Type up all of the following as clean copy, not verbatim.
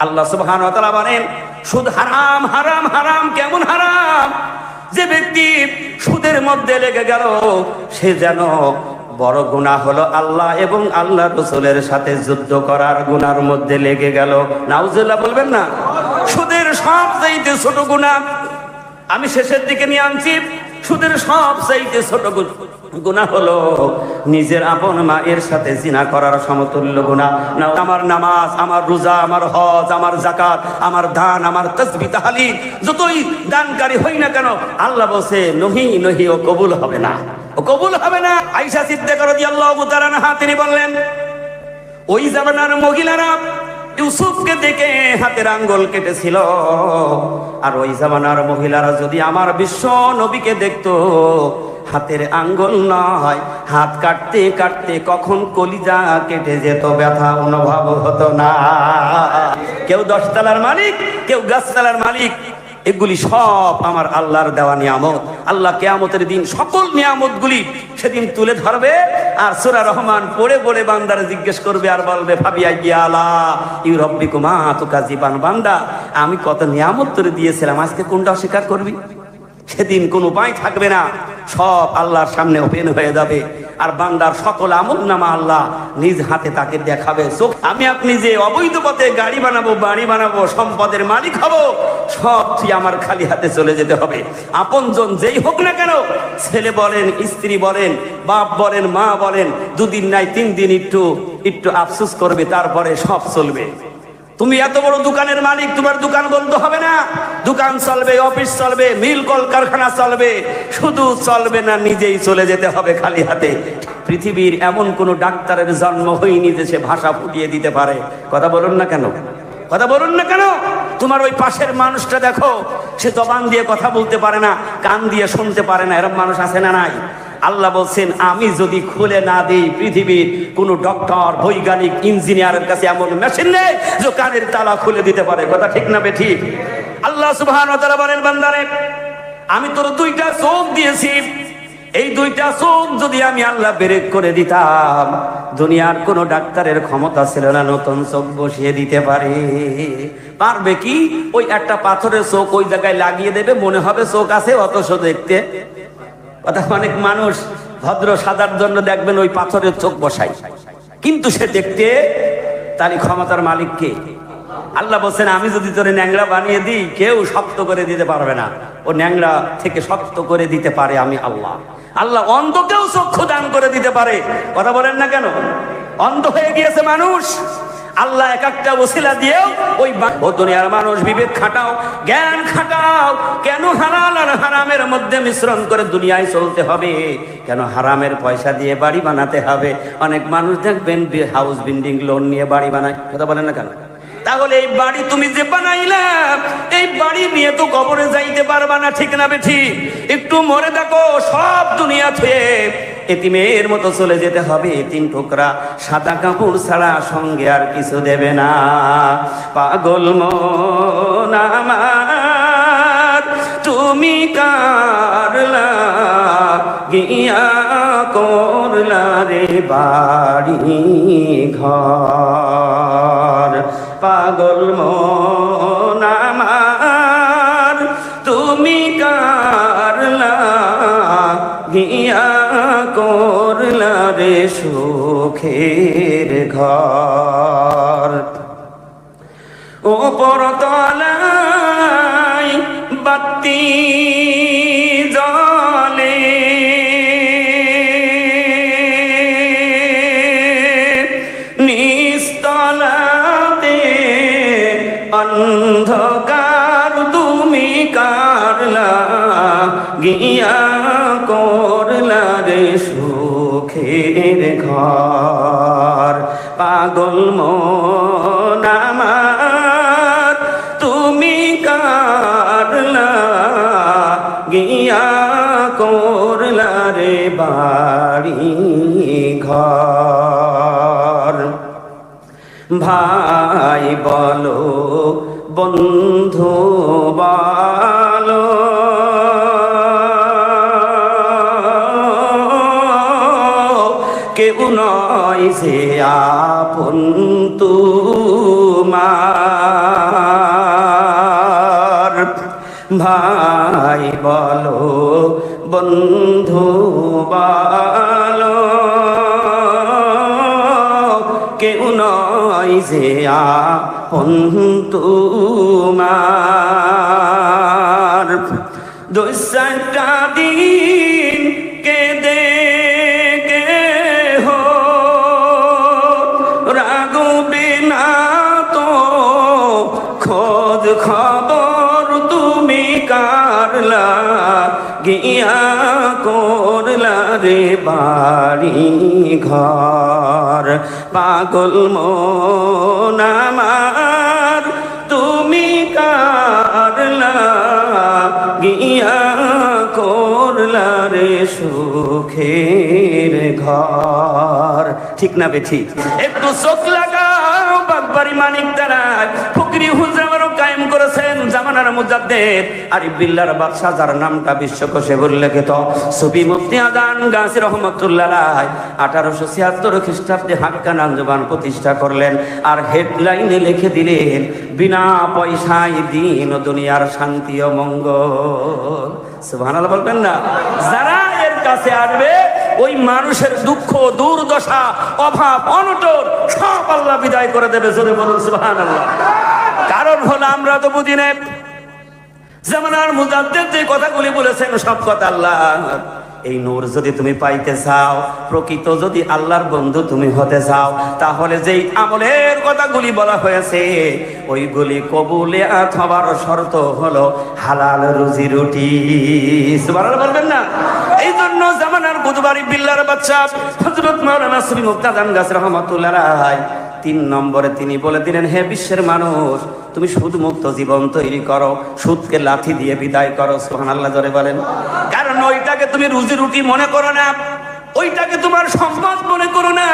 আল্লাহ সুবহানাহু ওয়া তাআলা বলেন সুদ হারাম হারাম হারাম। কেমন হারাম? যে ব্যক্তি সুদের মধ্যে লেগে গেল সে যেন বড় গুনাহ হলো আল্লাহ এবং আল্লাহ রাসূলের সাথে যুদ্ধ করার গুনার মধ্যে লেগে গেল। নাউজুবিল্লাহ বলবেন না? সুদের সবচাইতে ছোট গুনাহ আমি শেষের দিকে নিয়ে আনছি। সুদের সবচাইতে ছোট গুনাহ হলো নিজের আপন মায়ের সাথে জিনা করার সমতুল্য গুনাহ। না আমার নামাজ, আমার রোজা, আমার হজ, আমার যাকাত, আমার দান, আমার তাসবিহ তাহলিল যতই দানকারী হই না কেন আল্লাহ বলছে নহি নহি, ও কবুল হবে না, ও কবুল হবে না। আয়েশা সিদ্দিকা রাদিয়াল্লাহু তাআলা আনহা তিনি বললেন ওই জামানার মহিলারা ইউসুফকে দেখে হাতের আঙ্গুল কেটেছিল, আর ওই জামানার মহিলারা যদি আমার বিশ্ব নবীকে দেখতো হাতের আঙ্গুল নয়, হাত কাটতে কাটতে কখন কলিজা কেটে যেত, ব্যথা অনুভব হতো না। কেউ 10 তলার মালিক, কেউ গাছতলার মালিক, এগুলি সব আমার আল্লাহর দেওয়া নিয়ামত। আল্লাহ কিয়ামতের দিন সকল নিয়ামতগুলি সেদিন তুলে ধরবে আর সূরা রহমান পড়ে পড়ে বান্দারে জিজ্ঞেস করবে আর বলবে ফাবিআইয়ি আলাইহি রাব্বিকুমা তুকাযিবান। বান্দা আমি কত নিয়ামত তোরে দিয়েছিলাম, আজকে কোনটা অস্বীকার করবি? সেদিন কোনো উপায় থাকবে না, সব আল্লাহর সামনে ওপেন হয়ে যাবে আর বান্দার সকল আমলনামা আল্লাহ নিজ হাতে তাকে দেখাবে। আমি আপনি যে অবৈধ পথে গাড়ি বানাবো, বাড়ি বানাবো, সম্পদের মালিক হব, সব তুই আমার খালি হাতে চলে যেতে হবে। আপনজন যেই হোক না কেন, ছেলে বলেন, স্ত্রী বলেন, বাপ বলেন, মা বলেন, 2 দিন নাই 3 দিন একটু আফসোস করবে, তারপরে সব চলবে। তুমি এত বড় দোকানের মালিক, তোমার দোকান বন্ধ হবে না, দোকান চলবে, অফিস চলবে, মিল কল কারখানা চলবে, শুধু চলবে না নিজেই চলে যেতে হবে খালি হাতে। পৃথিবীর এমন কোন ডাক্তারের জন্ম হয়নি যে সে ভাষা ফুটিয়ে দিতে পারে। কথা বলুন না কেন? কথা বলুন না কেন? তোমার ওই পাশের মানুষটা দেখো, সে জবান দিয়ে কথা বলতে পারে না, কান দিয়ে শুনতে পারে না, এরকম মানুষ আছে না নাই? আল্লাহ বলছেন আমি যদি খুলে না দিই, পৃথিবীর কোন ডক্টর, বৈজ্ঞানিক, ইঞ্জিনিয়ারের কাছে এমন মেশিন নেই যে কানের তালা খুলে দিতে পারে। কথা ঠিক না বেঠিক? আল্লাহ সুবহানাহু ওয়া তাআলা বলেন বান্দারে আমি তোর 2টা চোখ দিয়েছি, এই 2টা চোখ যদি আমি আল্লাহ ব্রেক করে দিতাম, দুনিয়ার কোন ডাক্তারের ক্ষমতা ছিল না নতুন চোখ বসিয়ে দিতে পারে। পারবে কি? ওই একটা পাথরের চোখ ওই জায়গায় লাগিয়ে দেবে, মনে হবে চোখ আছে, অথচ দেখতে। অনেক মানুষ ভদ্র সাদার জন্য দেখবেন ওই পাথরের চোখ বসাই, কিন্তু সে দেখতে, তারই ক্ষমতার মালিক কে? আল্লাহ বলছেন আমি যদি তোরে ন্যাংরা বানিয়ে দিই, কেউ শক্ত করে দিতে পারবে না, ও ন্যাংরা থেকে শক্ত করে দিতে পারে আমি আল্লাহ। আল্লাহ অন্ধকেও চক্ষু দান করে দিতে পারে। কথা বলেন না কেন? অন্ধ হয়ে গিয়েছে মানুষ, আল্লাহ এক একটা ওসিলা দিয়েও ওই দুনিয়ার মানুষ বিবেক খাটাও, জ্ঞান খাটাও, কেন হালাল আর হারামের মধ্যে মিশ্রণ করে দুনিয়ায় চলতে হবে, কেন হারামের পয়সা দিয়ে বাড়ি বানাতে হবে। অনেক মানুষ দেখবেন হাউস বিল্ডিং লোন নিয়ে বাড়ি বানায়। কথা বলেন না কেন? তাহলে এই বাড়ি তুমি যে বানাইলা, এই বাড়ি নিয়ে তো কবরে যাইতে পারবা না, ঠিক না বেঠি? একটু মরে দেখো, সব দুনিয়া থেকে এতিমের মতো চলে যেতে হবে। 3 টুকরা সাদা কাপড় ছাড়া সঙ্গে আর কিছু দেবে না। পাগল মন আমার তুমি কারলা গিয়া করলা রে বাড়ি ঘর। পাগল মন আমার তুমি কারলা গিয়া করলা রে সুখের ঘর। ওপর তলায় বাতি জ্বলে, নিস্তলাতে অন্ধকার তুমি কারলা গিয়া করলা রে সুখের ঘর। পাগল মন আমার তুমি কারলা গিয়া করলা রে বাড়ি ঘর। ভাই বলো বন্ধু বলো কেউ নয় নয় যে আপন তোমার। ভাই বলো বন্ধু বলো, কেউ নয় যে আপন তোমার। দুই চারটা দিন কেঁদে কেহ রাগবে না তো, খোঁজ খবর তুমি কারলা গিয়া করলা রে বাড়ি ঘর। পাগল মন আমার তুমি কারলা গিয়া করলা রে সুখের ঘর। ঠিক না বেঠিক? একটু চোখ লাগাও বাগবাড়ি মানিক তারায় ফকরি হুজরাবারও কায়েম করেছেন জামানার মুজাদ্দেদ আরিফ বিল্লাহর বাদশাহ, যার নামটা বিশ্বকোষে উল্লেখিত সুফি মুফতি আজান গাজী রহমাতুল্লাহ আলাইহি 1876 খ্রিস্টাব্দে হাক্কান আঞ্জুমান প্রতিষ্ঠা করলেন। আর হেডলাইনে লিখে দিলেন, বিনা পয়সায় দিন ও দুনিয়ার শান্তি ও মঙ্গল। সুবহানাল্লাহ বলবেন না? যারা এর কাছে আসবে ওই মানুষের দুঃখ দুর্দশা অভাব অনটন সব আল্লাহ বিদায় করে দেবে। জোরে বলুন সুবহানাল্লাহ। কারণ হলো আমরা তো বুঝি না, জামানার মুজাদ্দেদ যে কথাগুলি বলেছেন সব কথা আল্লাহ। এই নূর যদি তুমি পাইতে চাও, প্রকৃত যদি আল্লাহর বন্ধু তুমি হতে চাও, তাহলে যেই আমলের কথাগুলি বলা হয়েছে ওইগুলি কবুলে হবার শর্ত হলো হালাল রুজি রুটি। সুবহানাল্লাহ বলবেন না? এই জন্য জামানার বুধবাড়ি বিল্লার বাদশা হযরত মাওলানা সুফি মুফতি আজান গাজী রহমাতুল্লাহ আলাইহি 3 নম্বরে তিনি বলে দিলেন, হে বিশ্বের মানুষ, তুমি সুদ মুক্ত জীবন তৈরি করো, সুদকে লাথি দিয়ে বিদায় করো। সুবহানাল্লাহ জোরে বলেন। কারণ ওইটাকে তুমি রুজি রুটি মনে করো না, ওইটাকে তোমার সম্পদ মনে করো না।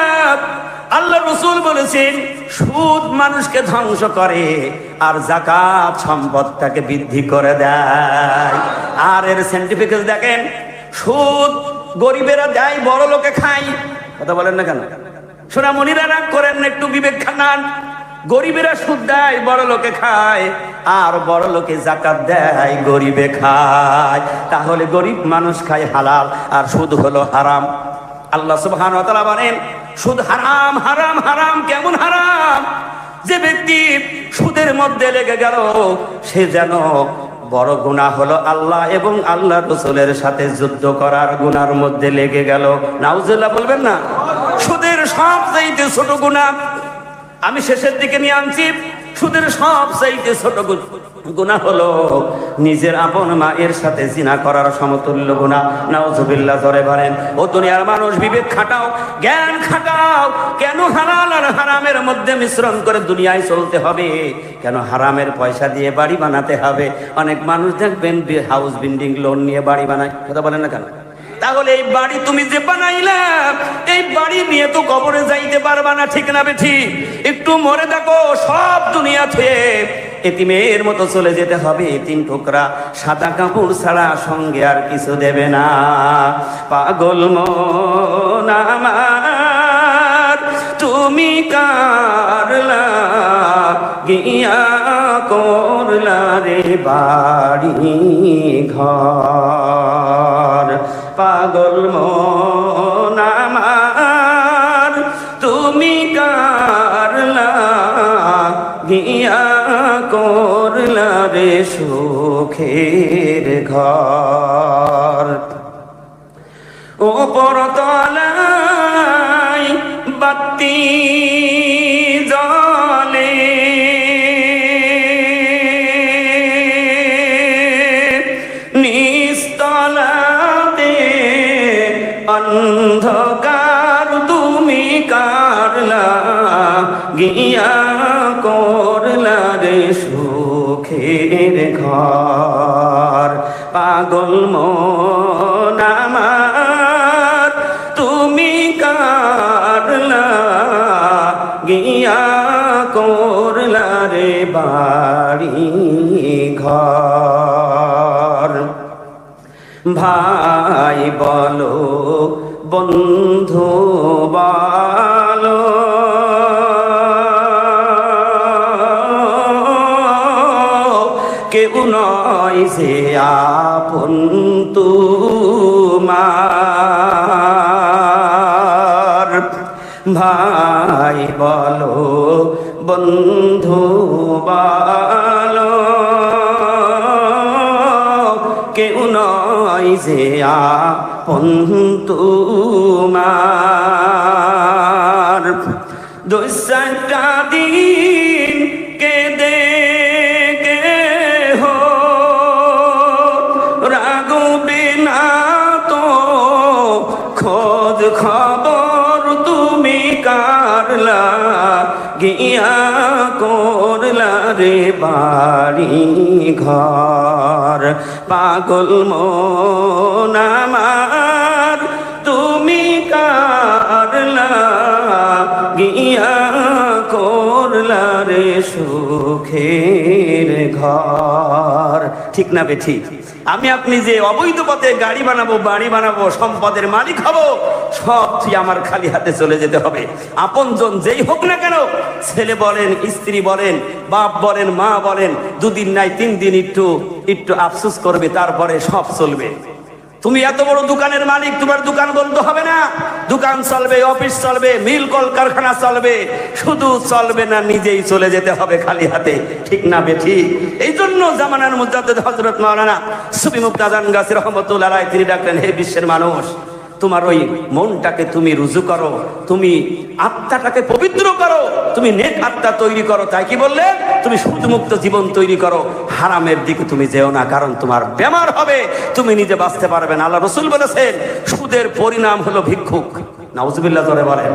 আল্লাহ রাসূল বলেছেন, সুদ মানুষকে ধ্বংস করে আর যাকাত সম্পদটাকে বৃদ্ধি করে দেয়। আর এর সার্টিফিকেট দেখেন, সুদ গরিবেরা দেয়, বড় লোকে খায়। কথা বলেন না কেন? সোনামণিরা রাগ করেন না, একটু বিবেক খানান। গরিবেরা সুদ দেয়, বড় লোকে খায়, আর বড় লোকে যাকাত দেয়, গরিবে খায়। তাহলে গরিব মানুষ খায় হালাল আর সুদ হলো হারাম। আল্লাহ সুবহানাহু ওয়া তাআলা বলেন, সুদ হারাম হারাম হারাম। কেমন হারাম? যে ব্যক্তি সুদের মধ্যে লেগে গেল সে যেন বড় গুনাহ হলো আল্লাহ এবং আল্লাহ রাসূলের সাথে যুদ্ধ করার গুনার মধ্যে লেগে গেল। নাউজুবিল্লাহ বলবেন না? সুদের সবচাইতে ছোট গুনাহ আমি শেষের দিকে নিয়ে আনছি। সুদের সবচাইতে ছোট গুনাহ হলো নিজের আপন মায়ের সাথে জিনা করার সমতুল্য গুনাহ। নাউজুবিল্লাহ জোরে বলেন। ও দুনিয়ার মানুষ, বিবেক খাটাও, জ্ঞান খাটাও। কেন হালাল আর হারামের মধ্যে মিশ্রণ করে দুনিয়ায় চলতে হবে? কেন হারামের পয়সা দিয়ে বাড়ি বানাতে হবে? অনেক মানুষ দেখবেন হাউস বিল্ডিং লোন নিয়ে বাড়ি বানায়। কথা বলেন না কেন? তাহলে এই বাড়ি তুমি যে বানাইলা, এই বাড়ি নিয়ে তো কবরে যাইতে পারবা না। ঠিক না বেঠিক? একটু মরে দেখো, সব দুনিয়া থেকে এতিমের মতো চলে যেতে হবে। 3 টুকরা সাদা কাপড় ছাড়া সঙ্গে আর কিছু দেবে না। পাগল মন আমার তুমি কারলা গিয়া করলা রে বাড়ি ঘর। পাগল মন আমার তুমি কারলা গিয়া করলা রে সুখের ঘর। ওপর তলায় বাতি জ্বলে, নিস্তলাতে অন্ধকার তুমি কারলা গিয়া করলা রে সুখের ঘর। পাগল মন আমার তুমি কারলা গিয়া করলা রে বাড়ি ঘর। ভাই বলো বন্ধু বলো, কেউ নয় যে আপন তোমার। ভাই বলো বন্ধু বলো কেউ নয় যে আপন তোমার। দুই চারটা দিন কেঁদে হো রাগবে না তো খোঁজ খবর তুমি কারলা গিয়া করলা রে বাড়ি ঘর। পাগল মন আমার তুমি কারলা গিয়া করলা রে সুখের ঘর। ঠিক না বে ঠিক? আমি আপনি যে অবৈধ পথে গাড়ি বানাবো, বাড়ি বানাবো, সম্পদের মালিক হব, সব আমার খালি হাতে চলে যেতে হবে। আপনজন যেই হোক না কেন, ছেলে বলেন, স্ত্রী বলেন, বাপ বলেন, মা বলেন, দুদিন নাই 3 দিন একটু আফসোস করবে, তারপরে সব চলবে। তুমি এত বড় দোকানের মালিক, তোমার দোকান বন্ধ হবে না। দোকান চলবে, অফিস চলবে, মিল কল কারখানা চলবে, শুধু চলবে না, নিজেই চলে যেতে হবে খালি হাতে। ঠিক না বেঠি? এই জন্য জামানার মুজাদ্দিদ হযরত মাওলানা সুফি মুক্তাদান গাছী রহমাতুল্লাহ আলাইহি তিনি ডাকলেন, হে বিশ্বের মানুষ, তোমার ওই মনটাকে তুমি রুজু করো, তুমি আত্মাটাকে পবিত্র করো, তুমি নেক আত্মা তৈরি করো। তাই কি বললে? তুমি সুদমুক্ত জীবন তৈরি করো, হারামের দিকে তুমি যেও না, কারণ তোমার বেমার হবে, তুমি নিজে বাঁচতে পারবে না। আল্লাহ রাসূল বলেছেন, সুদের পরিণাম হলো ভিক্ষুক। নাউজুবিল্লাহ জোরে বলেন।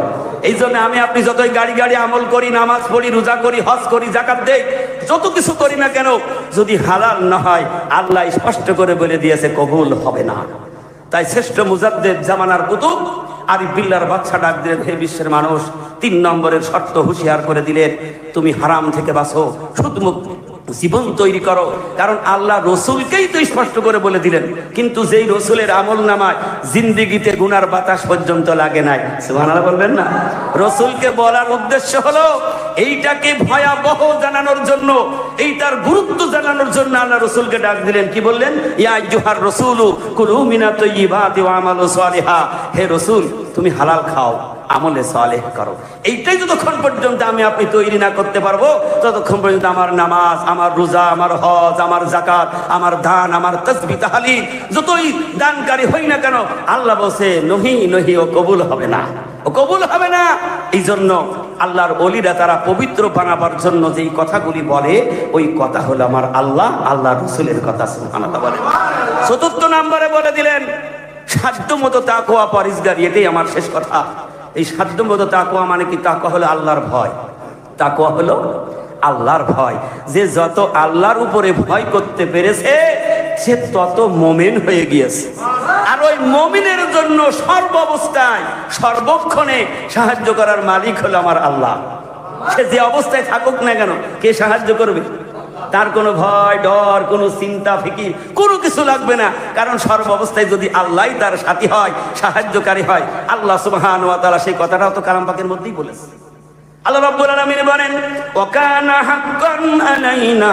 এই জন্য আমি আপনি যতই গাড়ি আমল করি, নামাজ পড়ি, রোজা করি, হজ করি, যাকাত দেই, যত কিছু করি না কেন, যদি হালাল না হয়, আল্লাহ স্পষ্ট করে বলে দিয়েছে কবুল হবে না। তাই শ্রেষ্ঠ মুজাদ্দিদ জামানার কুতুব আরিফ বিল্লাহর বাদশা ডাক দিলেন, হে বিশ্বের মানুষ, 3 নম্বরের শর্ত হুঁশিয়ার করে দিলেন, তুমি হারাম থেকে বাঁচো, সুদমুক্ত জীবন তৈরি করো। কারণ আল্লাহ রসুলকেই তো স্পষ্ট করে বলে দিলেন, কিন্তু যেই রসুলের আমল নামায় জিন্দিগিতে গুনার বাতাস পর্যন্ত লাগে নাই। সুবহানাল্লাহ বলবেন না? রসুলকে বলার উদ্দেশ্য হলো এইটাকে ভয়াবহ জানানোর জন্য, এইটার গুরুত্ব জানানোর জন্য আল্লাহ রসুলকে ডাক দিলেন। কি বললেন? ইয়া আইয়ুহার রাসূলু কুলু মিনাত তাইয়্যিবাতি ওয়া আমালু সালিহা। হে রসুল, তুমি হালাল খাও, আমলে সালেহ করো। এইটাই যতক্ষণ পর্যন্ত আমি আপনি তৈরি না করতে পারবো, ততক্ষণ পর্যন্ত আমার নামাজ, আমার রোজা, আমার হজ, আমার যাকাত, আমার দান, আমার তাসবিহ তাহলিল, যতই দানকারী হই না কেন, আল্লাহ বলছে নহি ও কবুল হবে না, ও কবুল হবে না। এই জন্য আল্লাহর ওলিরা তারা পবিত্র বানাবার জন্য যেই কথাগুলি বলে, ওই কথা হলো আমার আল্লাহ রসুলের কথা। সুবহানাল্লাহ বলেন। 4 নম্বরে বলে দিলেন, সাধ্যমতো তাকওয়া পরহেজগারি। এটাই আমার শেষ কথা। এই সাধ্যমতো তাকওয়া মানে কি? তাকওয়া হলো আল্লাহর ভয়। তাকওয়া হলো আল্লাহর ভয়। যে যত আল্লাহর উপরে ভয় করতে পেরেছে, সে তত মুমিন হয়ে গিয়েছে। আর ওই মুমিনের জন্য সর্বাবস্থায়, সর্বক্ষণে সাহায্য করার মালিক হলো আমার আল্লাহ। সে যে অবস্থায় থাকুক না কেন, কে সাহায্য করবে? তার কোনো ভয় ডর, কোনো চিন্তা ফিকির, কোনো কিছু লাগবে না। কারণ সর্বাবস্থায় যদি আল্লাহই তার সাথী হয়, সাহায্যকারী হয়, আল্লাহ সুবহানাহু ওয়া তাআলা সেই কথাটাও তো কালাম পাকের মধ্যেই বলেছে। আল্লাহ রাব্বুল আলামিন বলেন, ওয়া কানা হাক্কান আলাইনা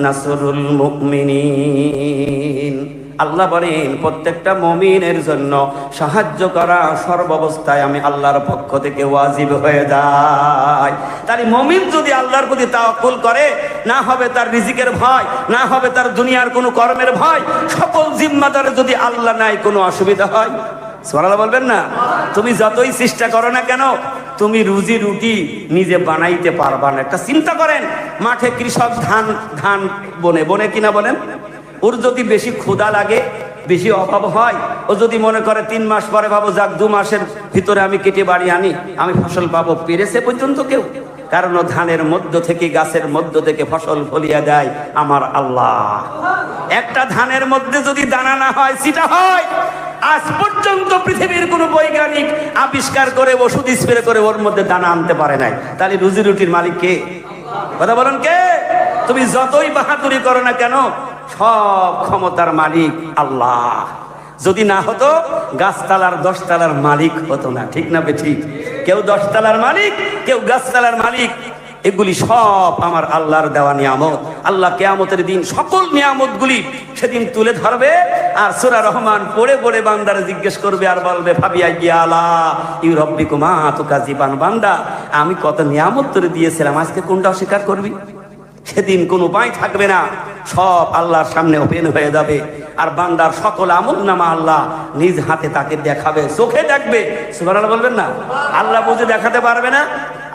নাসরুল মুমিনিন। আল্লাহ বলেন, প্রত্যেকটা মুমিনের জন্য সাহায্য করা সর্বাবস্থায় আমি আল্লাহর পক্ষ থেকে ওয়াজিব হয়ে যায়। তার মুমিন যদি আল্লাহর প্রতি তাওয়াক্কুল করে, না হবে তার রিজিকের ভয়, না হবে তার দুনিয়ার কোনো কর্মের ভয়, সকল জিম্মাদার যদি আল্লাহ নাই, কোনো অসুবিধা হয়? সুবহানাল্লাহ বলবেন না? তুমি যতই চেষ্টা করো না কেন, তুমি রুজি রুটি নিজে বানাইতে পারবা না। একটা চিন্তা করেন, মাঠে কৃষক ধান বনে কিনা বলেন, ওর যদি বেশি ক্ষুধা লাগে, বেশি অভাব হয়, ও যদি মনে করে 3 মাস পরে পাবো, যাক 2 মাসের ভিতরে আমি কেটে বাড়ি আনি, আমি ফসল পাবো, পেরেছে পর্যন্ত কেউ? কারণ ও ধানের মধ্য থেকে, গাছের মধ্য থেকে ফসল ফলিয়ে দেয় আমার আল্লাহ। একটা ধানের মধ্যে যদি দানা না হয়, সিটা হয়, আজ পর্যন্ত পৃথিবীর কোন বৈজ্ঞানিক আবিষ্কার করে, ওষুধ স্প্রে করে ওর মধ্যে দানা আনতে পারে নাই। তাহলে রুজি রুটির মালিক কে? কথা বলেন কে? তুমি যতই বাহাদুরি করো না কেন, সব ক্ষমতার মালিক আল্লাহ। যদি না হতো, গাছতলার 10 তলার মালিক হতো না। ঠিক না বে ঠিক? কেউ 10 তলার মালিক, কেউ গাছতলার মালিক। এগুলি সব আমার আল্লাহর দেওয়া নিয়ামত। আল্লাহ কিয়ামতের দিন সকল নিয়ামতগুলি সেদিন তুলে ধরবে, আর সূরা রহমান পড়ে পড়ে বান্দারা জিজ্ঞেস করবে আর বলবে ফাবিআইয়ি আলাইহি রাব্বিকুমা তুকাযিবান, বান্দা আমি কত নিয়ামত তোরে দিয়েছিলাম, আজকে কোনটা অস্বীকার করবি? সেদিন কোনো উপায় থাকবে না, সব আল্লাহর সামনে ওপেন হয়ে যাবে, আর বান্দার সকল আমলনামা আল্লাহ নিজ হাতে তাকে দেখাবে, চোখে দেখবে। সুবহানাল্লাহ বলবেন না? আল্লাহ বুঝে দেখাতে পারবে না?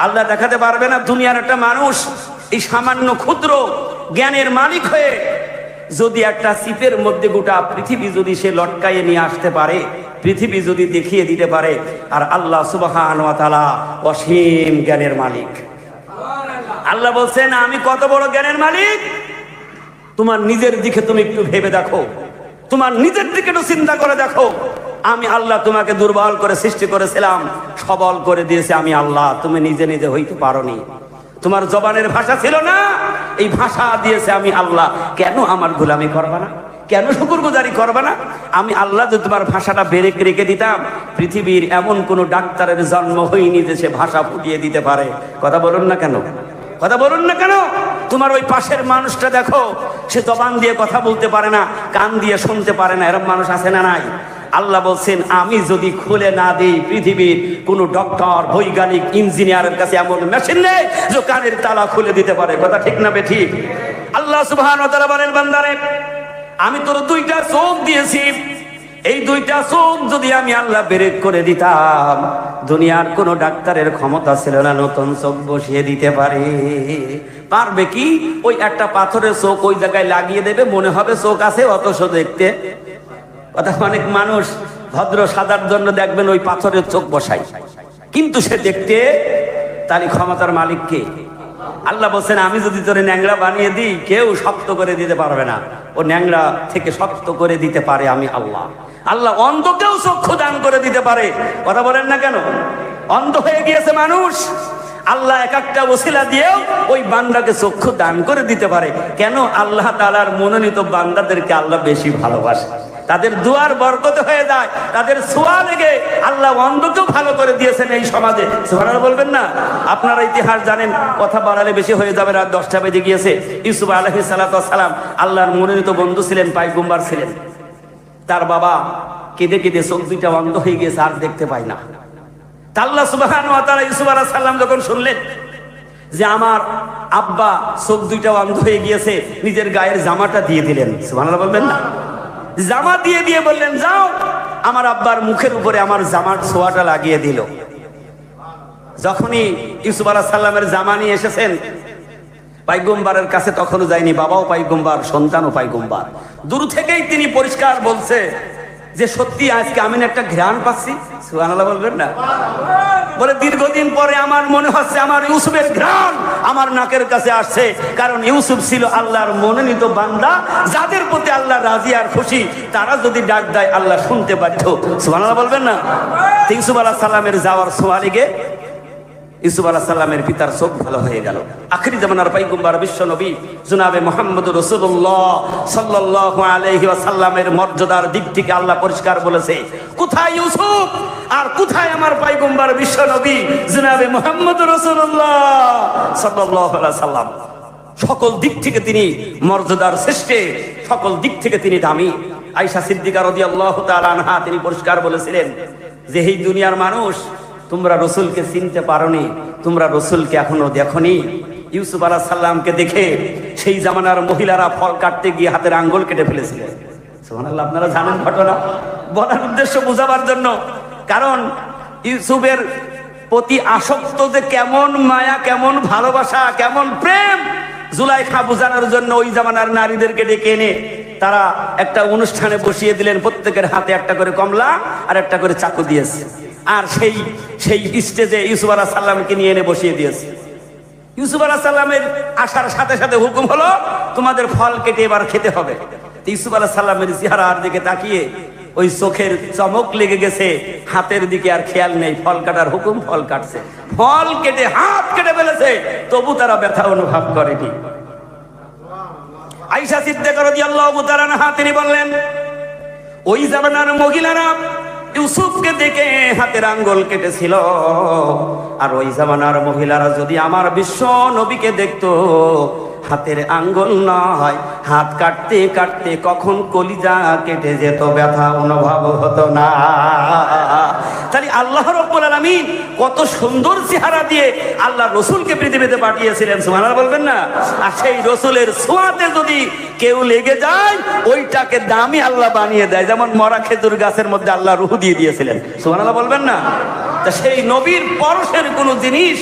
আল্লাহ দেখাতে পারবে না? দুনিয়ার একটা মানুষ এই সামান্য ক্ষুদ্র জ্ঞানের মালিক হয়ে যদি একটা চিপের মধ্যে গোটা পৃথিবী যদি সে লটকাইয়ে নিয়ে আসতে পারে, পৃথিবী যদি দেখিয়ে দিতে পারে, আর আল্লাহ সুবহানাহু ওয়া তাআলা অসীম জ্ঞানের মালিক। আল্লাহ বলছেন আমি কত বড় জ্ঞানের মালিক, তোমার নিজের দিকে তুমি একটু ভেবে দেখো, তোমার নিজের দিকে একটু চিন্তা করে দেখো। আমি আল্লাহ তোমাকে দুর্বল করে সৃষ্টি করেছিলাম, সবল করে দিয়েছে আমি আল্লাহ, তুমি নিজে নিজে হইতে পারোনি, তোমার জবানের ভাষা ছিল না, এই ভাষা দিয়েছে আমি আল্লাহ। কেন আমার গোলামি করবা না? কেন শুকরগুজারি করবা না? আমি আল্লাহ যদি তোমার ভাষাটা বেরেক রেখে দিতাম, পৃথিবীর এমন কোন ডাক্তারের জন্ম হয়নি যে সে ভাষা ফুটিয়ে দিতে পারে। কথা বলুন না কেন? কথা বলুন না কেন? তোমার ওই পাশের মানুষটা দেখো, সে জবান দিয়ে কথা বলতে পারে না, কান দিয়ে শুনতে পারে না, এরকম মানুষ আছে না নাই? আল্লাহ বলছেন আমি যদি খুলে না দিই, পৃথিবীর কোন ডক্টর, বৈজ্ঞানিক, ইঞ্জিনিয়ারের কাছে এমন মেশিন নেই যে কানের তালা খুলে দিতে পারে। কথা ঠিক না বেঠিক? আল্লাহ সুবহানাহু ওয়া তাআলা বলেন বান্দারে আমি তোর দুইটা চোখ দিয়েছি, এই দুইটা চোখ যদি আমি আল্লাহ বেরেক করে দিতাম, দুনিয়ার কোন ডাক্তারের ক্ষমতা ছিল না নতুন চোখ বসিয়ে দিতে পারবে কি? ওই একটা পাথরের চোখ ওই জায়গায় লাগিয়ে দেবে, মনে হবে চোখ আছে, অথচ দেখতে। কথা, অনেক মানুষ ভদ্র সাদার জন্য দেখবেন ওই পাথরের চোখ বসাই, কিন্তু সে দেখতে, তারই ক্ষমতার মালিক কে? আল্লাহ বলছেন আমি যদি তোরে ন্যাংরা বানিয়ে দিই, কেউ শক্ত করে দিতে পারবে না, ও ন্যাংরা থেকে শক্ত করে দিতে পারে আমি আল্লাহ। আল্লাহ অন্ধকেও চক্ষু দান করে দিতে পারে। কথা বলেন না কেন? অন্ধ হয়ে গিয়েছে মানুষ, আল্লাহ এক একটা ওসিলা দিয়েও ওই বান্দাকে চক্ষু দান করে দিতে পারে। কেন? আল্লাহ তাআলার মনোনীত বান্দাদেরকে আল্লাহ বেশি ভালোবাসে, তাদের দুয়ার বরকত হয়ে যায়, তাদের ছোঁয়া লেগে আল্লাহ অন্ধকেও ভালো করে দিয়েছেন এই সমাজে। সুবহানাল্লাহ বলবেন না? আপনারা ইতিহাস জানেন, কথা বাড়ালে বেশি হয়ে যাবে, রাত 10টা বেজে গিয়েছে। ইউসুফ আলাইহিস সালাম আল্লাহর মনোনীত বন্ধু ছিলেন, পায়গম্বর ছিলেন। তার বাবা কেঁদে কেঁদে চোখ দুইটা অন্ধ হয়ে গেছে, আর দেখতে পায় না। আল্লাহ সুবহানাহু ওয়া তাআলা ইউসুফ আলাইহিস সালাম যখন শুনলেন যে আমার আব্বা চোখ দুইটা অন্ধ হয়ে গিয়েছে, নিজের গায়ের জামাটা দিয়ে দিলেন। সুবহানাল্লাহ বলবেন না? জামা দিয়ে দিয়ে বললেন যাও আমার আব্বার মুখের উপরে আমার জামার ছোঁয়াটা লাগিয়ে দিল। যখনই ইউসুফ আলাইহিস সালামের জামা নিয়ে এসেছেন পয়গম্বরের কাছে, তখনও যায়নি, বাবাও পয়গম্বর, সন্তানও পয়গম্বর, দূর থেকেই তিনি পরিষ্কার বলছে যে সত্যি আজকে আমি একটা ঘ্রাণ পাচ্ছি। সুবহানাল্লাহ বলবেন না? বলে দীর্ঘদিন পরে আমার মনে হচ্ছে আমার ইউসুফের ঘ্রাণ আমার নাকের কাছে আসছে, কারণ ইউসুফ ছিল আল্লাহর মনোনীত বান্দা, যাদের প্রতি আল্লাহ রাজি আর খুশি, তারা যদি ডাক দেয় আল্লাহ শুনতে বাধ্য। সুবহানাল্লাহ বলবেন না? ইউসুফ আলাইহিস সালামের যাওয়ার ছোঁয়া লেগে ইউসুফ আলাইহিস সালামের পিতার চোখ ভালো হয়ে গেল। আখিরি জামানার পয়গম্বর বিশ্ব নবী জনাবে মুহাম্মদুর রাসূলুল্লাহ সাল্লাল্লাহু আলাইহি ওয়াসাল্লামের মর্যাদার দিক থেকে আল্লাহ পরিষ্কার বলেছে, কোথায় ইউসুফ আর কোথায় আমার পয়গম্বর বিশ্ব নবী জনাবে মুহাম্মদুর রাসূলুল্লাহ সাল্লাল্লাহু আলাইহি ওয়াসাল্লাম। সকল দিক থেকে তিনি মর্যাদার শ্রেষ্ঠে, সকল দিক থেকে তিনি দামি। আয়েশা সিদ্দিকা রাদিয়াল্লাহু তাআলা আনহা তিনি পরিষ্কার বলেছিলেন যে এই দুনিয়ার মানুষ, তোমরা রসুলকে চিনতে পারোনি, তোমরা রসুলকে এখনো দেখোনি। ইউসুফ আলাইহিস সালামকে দেখে সেই জামানার মহিলারা ফল কাটতে গিয়ে হাতের আঙ্গুল কেটে ফেলেছিলেন। সুবহানাল্লাহ, আপনারা জানেন ঘটনা, বলার উদ্দেশ্য বোঝাবার জন্য। কারণ ইউসুফের প্রতি আসক্ত যে কেমন মায়া, কেমন ভালোবাসা, কেমন প্রেম, জুলাইখা বোঝানোর জন্য ওই জামানার নারীদেরকে ডেকে এনে তারা একটা অনুষ্ঠানে বসিয়ে দিলেন, প্রত্যেকের হাতে একটা করে কমলা আর একটা করে চাকু দিয়েছে, আর সেই স্টেজে ইউসুফ আলাইহিস সালামকে নিয়ে এনে বসিয়ে দিয়েছে। ইউসুফ আলাইহিস সালামের আসার সাথে সাথে হুকুম হলো তোমাদের ফল কেটে এবার খেতে হবে। ইউসুফ আলাইহিস সালামের চেহারার দিকে তাকিয়ে ওই চোখের চমক লেগে গেছে, হাতের দিকে আর খেয়াল নেই, ফল কাটার হুকুম, ফল কাটছে, ফল কেটে হাত কেটে ফেলেছে, তবু তারা ব্যথা অনুভব করেনি। আয়েশা সিদ্দিকা রাদিয়াল্লাহু তাআলা আনহা তিনি বললেন, ওই জামানার মহিলারা ইউসুফকে দেখে হাতের আঙ্গুল কেটেছিল। আর ওই জামানার মহিলারা যদি আমার বিশ্ব নবীকে দেখতো, হাতের আঙ্গুল নয়, হাত কাটতে কাটতে কখন কলিজা কেটে যেত, ব্যথা অনুভব হতো না। তাহলে আল্লাহ রাব্বুল আলামিন কত সুন্দর চেহারা দিয়ে আল্লাহ রসুলকে পৃথিবীতে পাঠিয়েছিলেন, সুবহানাল্লাহ বলবেন না? আর সেই রসুলের ছোঁয়াতে যদি কেউ লেগে যায়, ওইটাকে দামি আল্লাহ বানিয়ে দেয়। যেমন মরা খেজুর গাছের মধ্যে আল্লাহ রূহ দিয়ে দিয়েছিলেন, সুবহানাল্লাহ বলবেন না? তা সেই নবীর পরশের কোন জিনিস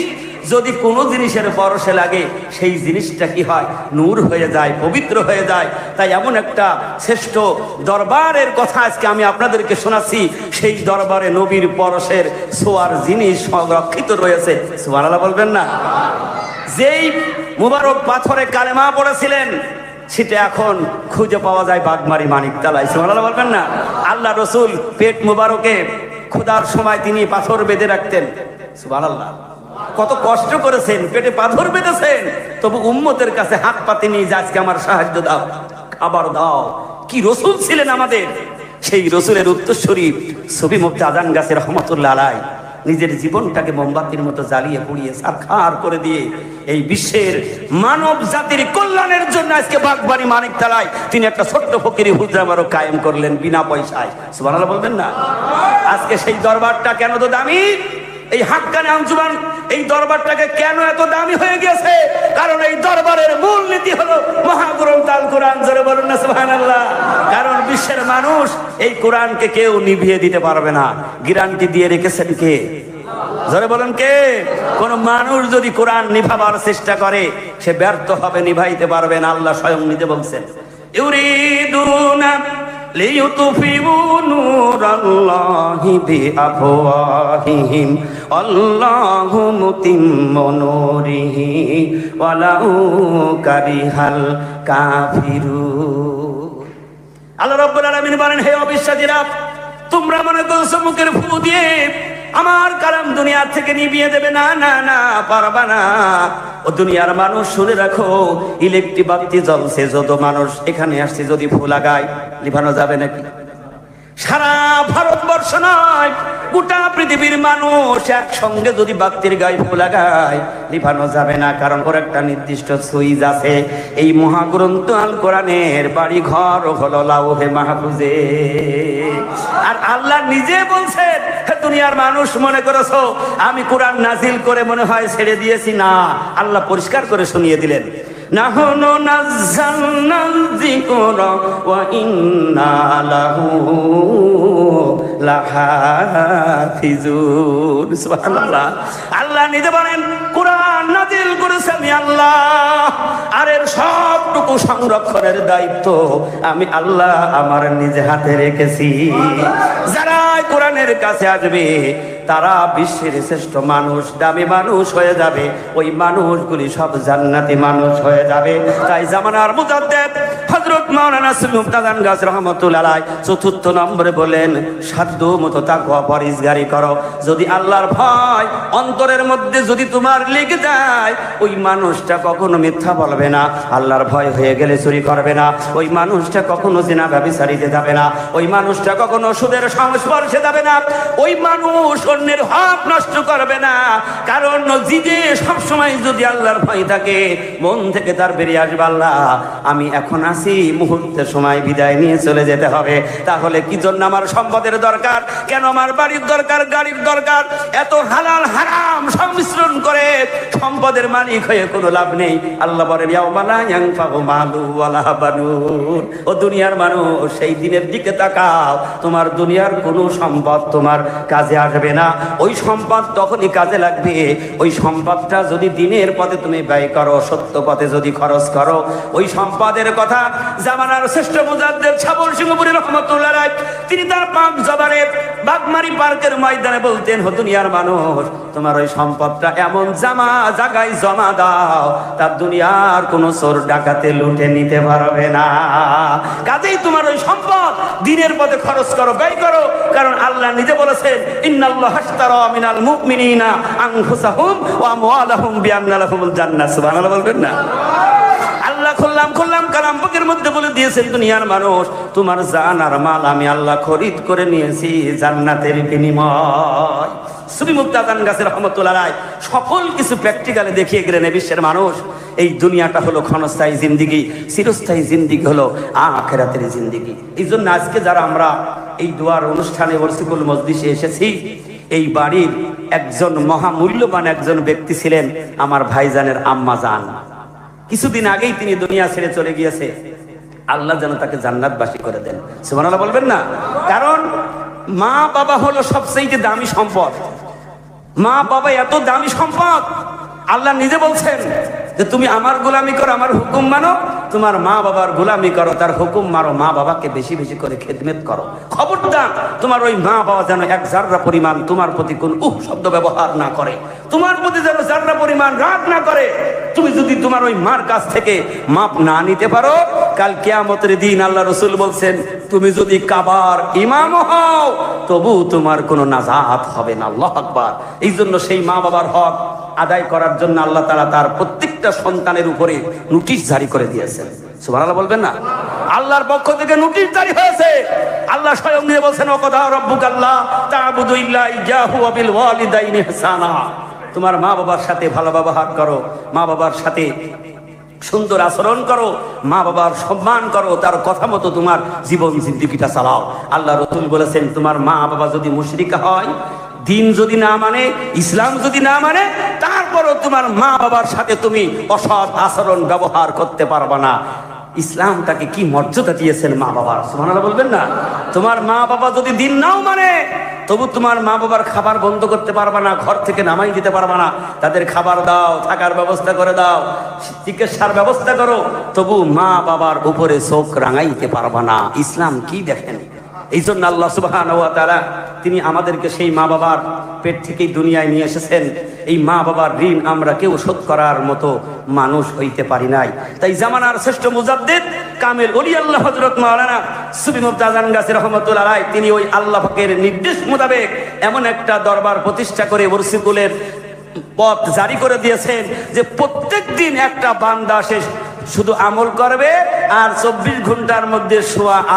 যদি কোনো জিনিসের পরশে লাগে, সেই জিনিসটা কি হয়? নূর হয়ে যায়, পবিত্র হয়ে যায়। তাই এমন একটা শ্রেষ্ঠ দরবারের কথা আজকে আমি আপনাদেরকে শোনাচ্ছি, সেই দরবারে নবীর পরশের ছোঁয়ার জিনিস সংরক্ষিত রয়েছে, সুবহানাল্লাহ বলবেন না? যেই মুবারক পাথরে কালেমা পড়েছিলেন, সেটা এখন খুঁজে পাওয়া যায় বাগমারি মানিকতলায়, সুবহানাল্লাহ বলবেন না? আল্লাহ রসুল পেট মুবারকে ক্ষুধার সময় তিনি পাথর বেঁধে রাখতেন, সুবহানাল্লাহ। কত কষ্ট করেছেন, পেটে পাথর বেঁধেছেন, তবু উম্মতের কাছে হাত পাতে নিয়ে যে আজকে আমার সাহায্য দাও, খাবার দাও। কি রসুল ছিলেন আমাদের! সেই রসুলের উত্তরসূরি ছবি মুফতি আজান গাছের রহমতুল্লাহ আলাইহি নিজের জীবনটাকে মোমবাতির মতো জ্বালিয়ে পুড়িয়ে সারখার করে দিয়ে এই বিশ্বের মানব জাতির কল্যাণের জন্য আজকে বাগবাড়ি মানিকতলায় তিনি একটা ছোট্ট ফকিরি হুজরাবারও কায়েম করলেন বিনা পয়সায়, সুবহানাল্লাহ বলবেন না? আজকে সেই দরবারটা কেন তো দামি? এই হাক্কানি আঞ্জুমান এই দরবারটাকে কেন এত দামি হয়ে গেছে? কারণ এই দরবারের মূল নীতি হলো মহাগ্রন্থ আল কোরআন, জোরে বলুন না সুবহানাল্লাহ। কারণ বিশ্বের মানুষ এই কোরআনকে কেউ নিভিয়ে দিতে পারবে না, গ্যারান্টি দিয়ে রেখেছেন কে? জোরে বলেন কে? কোন মানুষ যদি কোরআন নিভাবার চেষ্টা করে, সে ব্যর্থ হবে, নিভাইতে পারবে না। আল্লাহ স্বয়ং নিজে বলছেন, ইউরিদুনা লিইউতফিউ নূরাল্লাহি বিআফওয়াহিহিম আল্লাহু মুতিম্মু নূরিহি ওয়ালাউ কারিহাল কাফিরুন। আল্লাহ রাব্বুল আলামিন বলেন, হে অবিশ্বাসীরা, তোমরা মনে করছো মুখের ফু দিয়ে আমার কালাম দুনিয়া থেকে নিভিয়ে দেবে? না না না, পারবা না। ও দুনিয়ার মানুষ শুনে রাখো, ইলেকট্রিক বাতি জ্বলছে, যত মানুষ এখানে আসছে যদি ফু লাগায়, লিভানো যাবে নাকি? সারা ভারতবর্ষ নয়, গোটা পৃথিবীর মানুষ একসঙ্গে যদি বাতির গায়ে ফু লাগায়, লিভানো যাবে না। কারণ ওর একটা নির্দিষ্ট সুইচ আছে। এই মহাগ্রন্থ আল কোরআনের বাড়ি ঘর হলো লাউহে মাহফুজে। আর আল্লাহ নিজে বলছেন, দুনিয়ার মানুষ মনে করেছো আমি কোরআন নাজিল করে মনে হয় ছেড়ে দিয়েছি। না, আল্লাহ পরিষ্কার করে শুনিয়ে দিলেন, নাহনু নাযালনাল যিকরা ওয়া ইন্না লাহু লাহাফিজুন। সুবহানাল্লাহ। আল্লাহ নিজে বলেন, কোরআন নাজিল করেছি আমি আল্লাহ, আর এর সবটুকু সংরক্ষণের দায়িত্ব আমি আল্লাহ আমার নিজে হাতে রেখেছি। যারা কোরআনের কাছে আসবে তারা বিশ্বের শ্রেষ্ঠ মানুষ, দামি মানুষ হয়ে যাবে। ওই মানুষগুলি সব জান্নাতি মানুষ হয়ে যাবে। তাই জামানার মুজাদ্দেদ হযরত মাওলানা মুফতি আজান গাছ রহমাতুল্লাহ আলাইহি চতুর্থ নম্বরে বলেন, সাধ্য মতো তাকওয়া পরহেজগারি করো। যদি আল্লাহর ভয় অন্তরের মধ্যে যদি তোমার লেগে যায়, ওই মানুষটা কখনো মিথ্যা বলবে না, আল্লাহর ভয় হয়ে গেলে চুরি করবে না, ওই মানুষটা কখনো জিনা ব্যভিচারিতে যাবে না, ওই মানুষটা কখনো সুদের সংস্পর্শে যাবে না, ওই মানুষ অন্যের হক নষ্ট করবে না। কারণ জিদে সবসময় যদি আল্লাহর ভয় থাকে, মন থেকে তার বেরিয়ে আসবে, আল্লাহ আমি এখন আছি, মুহূর্তের সময় বিদায় নিয়ে চলে যেতে হবে। তাহলে কি জন্য আমার সম্পদের দরকার? কেন আমার বাড়ির দরকার, গাড়ির দরকার? এত হালাল হারাম সংমিশ্রণ করে সম্পদের মালিক হয়ে কোনো লাভ নেই। আল্লাহ বলেন, ইয়াউমা লা ইয়ানফাউ মালু ওয়ালা বানুন। ও দুনিয়ার মানুষ, সেই দিনের দিকে তাকাও, তোমার দুনিয়ার কোনো সম্পদ তোমার কাজে আসবে না। ওই সম্পদ তখনই কাজে লাগবে, ওই সম্পদটা যদি দিনের পথে তুমি ব্যয় করো, সত্য পথে যদি খরচ করো। ওই সম্পদের কথা জামানার শ্রেষ্ঠ মুজাদ্দেদ সাবর সিংহপুরী রহমাতুল্লাহ আলাইহি তিনি তার পাক জবানে বাগমারি পার্কের ময়দানে বলতেন, ও দুনিয়ার মানুষ, তোমার ওই সম্পদটা এমন জায়গায় জমা দাও, তার দুনিয়ার কোনো চোর ডাকাতে লুটে নিতে পারবে না। কাজেই তোমার ওই সম্পদ দিনের পথে খরচ করো, ব্যয় করো। কারণ আল্লাহ নিজে বলেছেন, ইন্নাল্লাহা আশতারা মিনাল মুমিনিনা আনফুসাহুম ওয়া আমওয়ালাহুম বিআন্না লাহুমুল জান্নাহ। সুবহানাল্লাহ বলবেন না? আল্লাহ খুললাম কালাম পাকের মধ্যে বলে দিয়েছেন, দুনিয়ার মানুষ, তোমার জান আর মাল আমি আল্লাহ খরিদ করে নিয়েছি জান্নাতের বিনিময়। সুফি মুফতি আজান গাছের রহমতুল্লাহ আলাইহি সকল কিছু প্র্যাকটিক্যালে দেখিয়ে গেলেন। বিশ্বের মানুষ, এই দুনিয়াটা হলো ক্ষণস্থায়ী জিন্দিগি, চিরস্থায়ী জিন্দিগি হলো আখিরাতের জিন্দিগি। এই জন্য আজকে যারা আমরা এই দোয়ার অনুষ্ঠানে ওয়ারসিকুল মজলিসে এসেছি, এই বাড়ির একজন মহামূল্যবান একজন ব্যক্তি ছিলেন আমার ভাইজানের আম্মা জান। কিছুদিন আগেই তিনি দুনিয়া ছেড়ে চলে গিয়েছে। আল্লাহ যেন তাকে জান্নাতবাসী করে দেন, সুবহানাল্লাহ বলবেন না? কারণ মা বাবা হলো সবচেয়ে দামি সম্পদ। মা বাবা এত দামি সম্পদ, আল্লাহ নিজে বলছেন যে তুমি আমার গোলামি করো, আমার হুকুম মানো, তোমার মা বাবার গোলামি করো, তার হুকুম মারো, মা বাবাকে বেশি বেশি করে খেদমত করো। খবরদার তোমার ওই মা বাবা যেন এক জাররা পরিমাণ তোমার প্রতি কোন শব্দ ব্যবহার না করে, তোমার প্রতি যেন জাররা পরিমাণ রাগ না করে। তুমি যদি তোমার ওই মার কাছ থেকে মাপ না নিতে পারো, কাল কিয়ামতের দিন আল্লাহ রাসূল বলছেন, তুমি যদি কাবার ইমাম হও তবু তোমার কোনো নাজাত হবে না। আল্লাহু আকবার। এই জন্য সেই মা বাবার হক আদায় করার জন্য আল্লাহ তাআলা তার প্রত্যেকটা সন্তানের উপরে নোটিশ জারি করে দিয়েছেন। সুবহানাল্লাহ বলবেন না? আল্লাহর পক্ষ থেকে নোটিশ জারি হয়েছে। আল্লাহ স্বয়ং নিয়ে বলছেন, ওয়াকাদা রাব্বুকা আল্লা তা'বুদু ইল্লা ইয়্যাহু ওয়া বিল ওয়ালিদাইনি ইহসানা। তোমার মা বাবার সাথে ভালো ব্যবহার করো, মা বাবার সাথে সুন্দর আচরণ করো, মা বাবার সম্মান করো, তার কথা মতো তোমার জীবন জিন্দেগিটা চালাও। আল্লাহ রাসূল বলেছেন, তোমার মা বাবা যদি মুশরিকা হয়, দিন যদি না মানে, ইসলাম যদি না মানে, তারপরও তোমার মা বাবার সাথে তুমি অসৎ আচরণ ব্যবহার করতে পারবা না। ইসলাম তাকে কি মর্যাদা দিয়েছেন মা বাবার, সুবহানাল্লাহ বলবেন না? তোমার মা বাবা যদি দিন নাও মানে, তবু তোমার মা বাবার খাবার বন্ধ করতে পারবা না, ঘর থেকে নামাই দিতে পারবা না। তাদের খাবার দাও, থাকার ব্যবস্থা করে দাও, চিকিৎসার ব্যবস্থা করো, তবু মা বাবার উপরে চোখ রাঙাইতে পারবা না। ইসলাম কি দেখেন? এই জন্য আল্লাহ সুবহানাহু ওয়া তাআলা তিনি আমাদেরকে সেই মা বাবার পেট থেকেই দুনিয়ায় নিয়ে এসেছেন। এই মা বাবার ঋণ আমরা কেউ শোধ করার মতো মানুষ হইতে পারি নাই। তাই জামানার শ্রেষ্ঠ মুজাদ্দিদ কামেল ওলি আল্লাহ হযরত মাওলানা সুফি মুফতি আজান গাছী রাহমাতুল্লাহ আলাইহি তিনি ওই আল্লাহ পাকের নির্দেশ মোতাবেক এমন একটা দরবার প্রতিষ্ঠা করে ওয়ারসিকুলের পথ জারি করে দিয়েছেন যে প্রত্যেক দিন একটা বান্দা শেষ শুধু আমল করবে, আর 24 ঘন্টার মধ্যে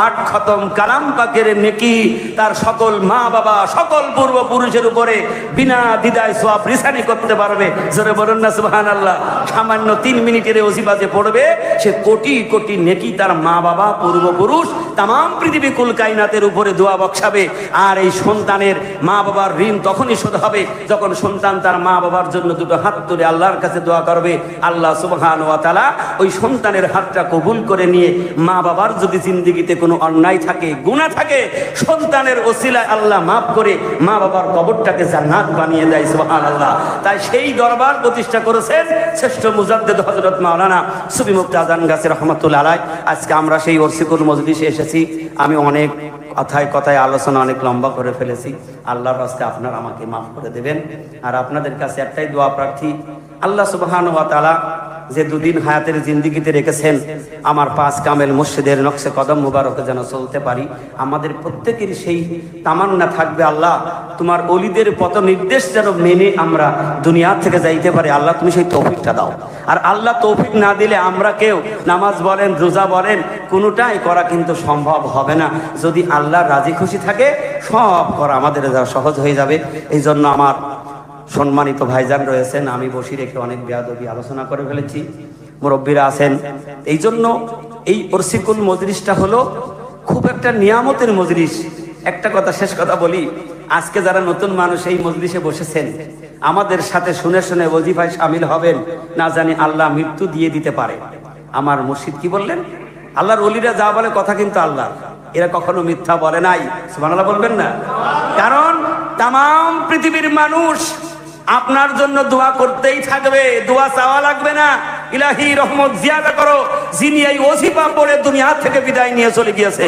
8 খতম কালাম পাকের নেকি তার সকল মা বাবা, সকল পূর্বপুরুষের উপরে বিনা দ্বিধায় সওয়াব রিসানি করতে পারবে। জোরে বলুন না সুবহানাল্লাহ। সামান্য 3 মিনিটের ওজিফা যে পড়বে, সে কোটি কোটি নেকি তার মা বাবা, পূর্বপুরুষ, তাম পৃথিবী কুল কায়নাতের উপরে দোয়া বক্সাবে। আর এই সন্তানের মা বাবার ঋণ তখনই শোধ হবে যখন সন্তান তার মা বাবার জন্য দুটো হাত তুলে আল্লাহর কাছে দোয়া করবে। আল্লাহ সুবহানাহু ওয়া তাআলা ওই সন্তানের হাতটা কবুল করে নিয়ে, মা বাবার যদি জিন্দেগিতে কোনো অন্যায় থাকে, গুনাহ থাকে, সন্তানের ওসিলায় আল্লাহ মাফ করে মা বাবার কবরটাকে জান্নাত বানিয়ে দেয়। সুবহানাল্লাহ। তাই সেই দরবার প্রতিষ্ঠা করেছেন শ্রেষ্ঠ মুজাদ্দিদ হযরত মাওলানা সুফি মুফতি আজান গাছী রাহমাতুল্লাহ আলাইহি। আজকে আমরা সেই ওয়ারসিকুল মজলিসে এসেছি। আমি অনেক কথায় কথায় আলোচনা অনেক লম্বা করে ফেলেছি। আল্লাহর রাস্তে আপনারা আমাকে মাফ করে দেবেন। আর আপনাদের কাছে একটাই দোয়া প্রার্থী, আল্লাহ সুবহানাহু ওয়া তাআলা যে দুদিন হায়াতের জিন্দেগিতে রেখেছেন, আমার 5 কামেল মুর্শিদের নকশে কদম মুবারকে যেন চলতে পারি। আমাদের প্রত্যেকের সেই তামান্না থাকবে, আল্লাহ তোমার ওলিদের পথ নির্দেশ যেন মেনে আমরা দুনিয়া থেকে যাইতে পারি। আল্লাহ তুমি সেই তৌফিকটা দাও। আর আল্লাহ তৌফিক না দিলে আমরা কেউ নামাজ বলেন, রোজা বলেন, কোনোটাই করা কিন্তু সম্ভব হবে না। যদি আল্লাহর রাজি খুশি থাকে, সব করা আমাদের সহজ হয়ে যাবে। এই জন্য আমার সম্মানিত ভাইজান রয়েছেন, আমি বসি রেখে অনেক বেয়াদবি আলোচনা করে ফেলেছি, মুরব্বীরা আছেন। এই জন্য এই ওয়ারসিকুল মজলিসটা হলো খুব একটা নিয়ামতের মজলিস। একটা কথা, শেষ কথা বলি, আজকে যারা নতুন মানুষ এই মজলিসে বসেছেন, আমাদের সাথে শুনে শুনে ওজিফায় শামিল হবেন, না জানি আল্লাহ মৃত্যু দিয়ে দিতে পারে। আমার মুর্শিদ কি বললেন? আল্লাহর ওলিরা যা বলে কথা কিন্তু আল্লাহ, এরা কখনো মিথ্যা বলে নাই। সুবহানাল্লাহ বলবেন না? কারণ তাম পৃথিবীর মানুষ আপনার জন্য দোয়া করতেই থাকবে, দোয়া চাওয়া লাগবে না। ইলাহি রহমত জিয়াদা করো। যিনি এই ওজিফা পড়ে দুনিয়া থেকে বিদায় নিয়ে চলে গিয়েছে,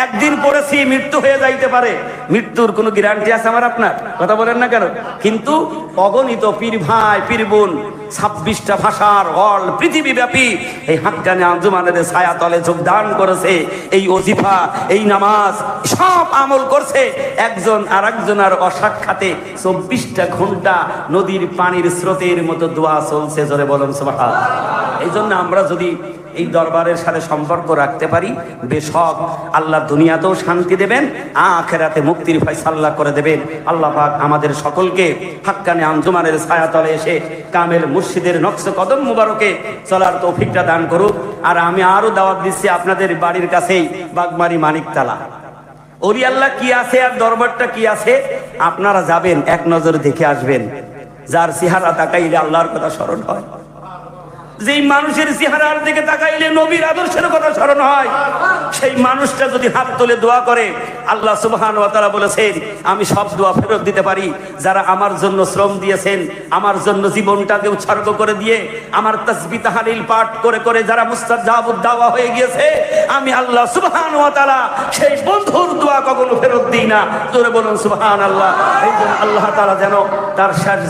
একদিন পড়েছি, মৃত্যু হয়ে যাইতে পারে, মৃত্যুর কোনো গ্যারান্টি আছে আমার আপনার? কথা বলেন না কেন? কিন্তু অগণিত পীর ভাই, পীর বোন 26টা ভাষার অল পৃথিবীব্যাপী এই হাক্কানি আঞ্জুমানের ছায়া তলে যোগদান করেছে, এই ওজিফা, এই নামাজ সব আমল করছে একজন আর একজনের অসাক্ষাতে। 24টা ঘন্টা নদীর পানির স্রোতের মতো দোয়া চলছে, জোরে বলুন সুবহানাল্লাহ। এই জন্য আমরা যদি এই দরবারের সাথে সম্পর্ক রাখতে পারি, বেশক আল্লাহ দুনিয়াতেও শান্তি দেবেন, আখিরাতে মুক্তির ফয়সালা করে দেবেন। আল্লাহ পাক আমাদের সকলকে হাক্কানি আঞ্জুমানের ছায়াতলে এসে কামেল মুর্শিদের নকশ কদম মুবারকে চলার তৌফিকটা দান করুক। আর আমি আরো দাওয়াত দিচ্ছি, আপনাদের বাড়ির কাছেই বাগমারি মানিকতলা ওলি আল্লাহ কি আছে আর দরবারটা কি আছে, আপনারা যাবেন, এক নজর দেখে আসবেন। যার চেহারা তাকাইলে আল্লাহর কথা স্মরণ হয়, যেই মানুষের চেহারার দিকে তাকাইলে নবীর আদর্শের কথা স্মরণ হয়, সেই মানুষটা যদি হাত তুলে দোয়া করে, আল্লাহ সুবহানাহু ওয়া তাআলা বলেছেন আমি সব দোয়া ফেরত দিতে পারি। যারা আমার জন্য শ্রম দিয়েছেন, আমার জন্য জীবনটাকে উৎসর্গ করে দিয়ে আমার তাসবিহ তাহলিল পাঠ করে করে যারা মুস্তাজাবুদ দাওয়া হয়ে গিয়েছে, আমি আল্লাহ সুবহানাহু ওয়া তাআলা সেই বন্ধুর দোয়া কখনো ফেরত দিই না। জোরে বলুন সুবহানাল্লাহ। এই জন্য আল্লাহ তাআলা যেন তার শেষ